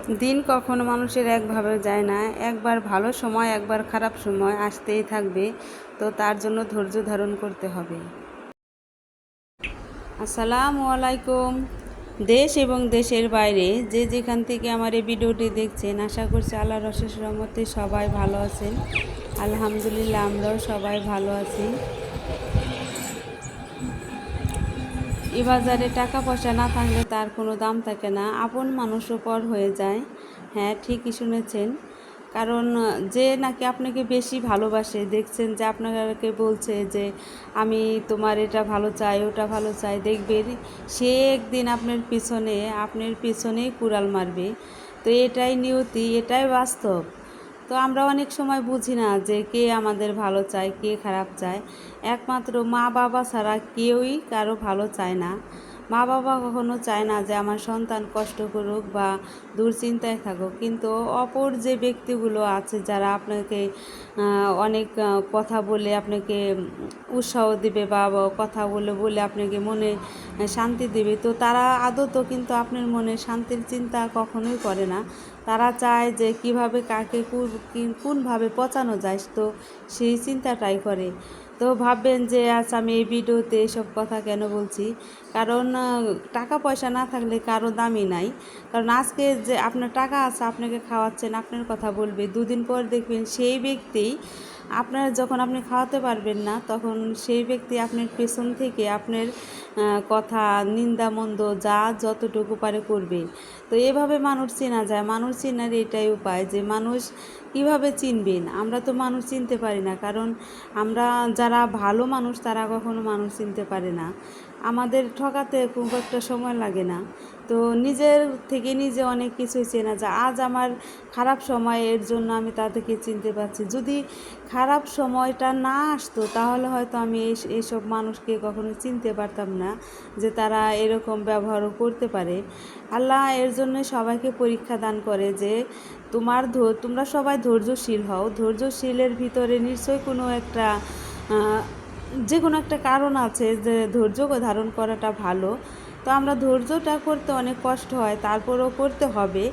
দিন কখনো মানুষের একভাবে যায় না। একবার ভালো সময়, একবার খারাপ সময় আসতেই থাকবে। তো তার জন্য ধৈর্য ধারণ করতে হবে। আসসালামু আলাইকুম। দেশ এবং দেশের বাইরে যে যেখান থেকে আমার এই ভিডিওটি দেখছেন, আশা করছি আল্লাহর অশেষ রহমতে সবাই ভালো আছেন। আলহামদুলিল্লাহ, আমরাও সবাই ভালো আছি। এ বাজারে টাকা পয়সা না থাকলে তার কোনো দাম থাকে না, আপন মানুষও পর হয়ে যায়। হ্যাঁ, ঠিকই শুনেছেন। কারণ যে নাকি আপনাকে বেশি ভালোবাসে, দেখছেন যে আপনাকে বলছে যে আমি তোমার এটা ভালো চাই, ওটা ভালো চাই, দেখবেন সে একদিন আপনার পিছনেই কুড়াল মারবে। তো এটাই নিয়তি, এটাই বাস্তব। তো আমরা অনেক সময় বুঝি না যে কে আমাদের ভালো চায়, কে খারাপ চায়। একমাত্র মা বাবা ছাড়া কেউই কারো ভালো চায় না। মা বাবা কখনো চায় না যে আমার সন্তান কষ্ট করুক বা দুশ্চিন্তায় থাকুক, কিন্তু অপর যে ব্যক্তিগুলো আছে যারা আপনাকে অনেক কথা বলে আপনাকে উৎসাহ দিবে বা কথা বলে বলে আপনাকে মনে শান্তি দেবে, তো তারা আদতও কিন্তু আপনার মনে শান্তির চিন্তা কখনোই করে না। তারা চায় যে কিভাবে কাকে কোনভাবে পচানো যায়, তো সেই চিন্তাটাই করে। তো ভাববেন যে আজ আমি এই ভিডিওতে এসব কথা কেন বলছি। কারণ টাকা পয়সা না থাকলে কারো দামই নাই। কারণ আজকে যে আপনার টাকা আছে, আপনাকে খাওয়াচ্ছেন, আপনার কথা বলবে, দুদিন পর দেখবেন সেই ব্যক্তি আপনার যখন আপনি খাওয়াতে পারবেন না, তখন সেই ব্যক্তি আপনার পেছন থেকে আপনার কথা নিন্দা মন্দ যা যতটুকু পারে করবে। তো এভাবে মানুষ চেনা যায়। মানুষ চেনার এটাই উপায় যে মানুষ কিভাবে চিনবেন। আমরা তো মানুষ চিনতে পারি না, কারণ আমরা যারা ভালো মানুষ তারা কখনো মানুষ চিনতে পারে না। আমাদের ঠকাতে খুব একটা সময় লাগে না। তো নিজের থেকে নিজে অনেক কিছুই চেনা যায়। আজ আমার খারাপ সময়, এর জন্য আমি তাদেরকে চিনতে পারছি। যদি খারাপ সময়টা না আসতো তাহলে হয়তো আমি এইসব মানুষকে কখনো চিনতে পারতাম না যে তারা এরকম ব্যবহারও করতে পারে। আল্লাহ এর জন্য সবাইকে পরীক্ষা দান করে যে তোমরা সবাই ধৈর্যশীল হও। ধৈর্যশীলের ভিতরে নিশ্চয়ই যে কোনো একটা কারণ আছে যে ধৈর্য ধারণ করাটা ভালো। তো আমরা ধৈর্যটা করতে অনেক কষ্ট হয়, তারপরেও করতে হবে।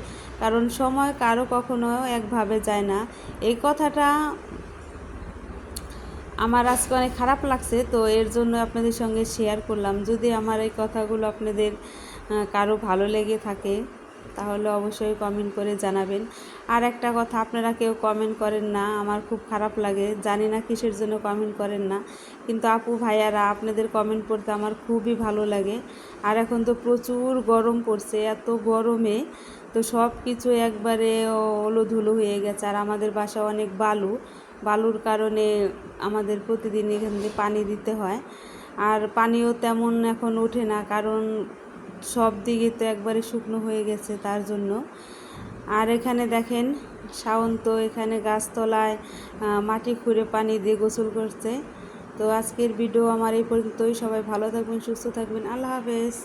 কারণ সময় কারো কখনো একভাবে যায় না। এই কথাটা আমার আজকে অনেক খারাপ লাগছে, তো এর জন্য আপনাদের সঙ্গে শেয়ার করলাম। যদি আমার এই কথাগুলো আপনাদের কারো ভালো লেগে থাকে তাহলে অবশ্যই কমেন্ট করে জানাবেন। আর একটা কথা, আপনারা কেউ কমেন্ট করেন না, আমার খুব খারাপ লাগে। জানি না কিসের জন্য কমেন্ট করেন না, কিন্তু আপু ভাইয়ারা আপনাদের কমেন্ট পড়তে আমার খুবই ভালো লাগে। আর এখন তো প্রচুর গরম পড়ছে, এত গরমে তো সব কিছু একবারে ওলোধুলো হয়ে গেছে। আর আমাদের বাসা অনেক বালুর কারণে আমাদের প্রতিদিন এখান থেকে পানি দিতে হয়। আর পানিও তেমন এখন ওঠে না, কারণ সব দিকে তো একবারে শুকনো হয়ে গেছে তার জন্য। আর এখানে দেখেন শাওন এখানে গাছতলায় মাটি খুঁড়ে পানি দিয়ে গোসল করছে। তো আজকের ভিডিও আমার এই পর্যন্তই। সবাই ভালো থাকবেন, সুস্থ থাকবেন। আল্লাহ হাফেজ।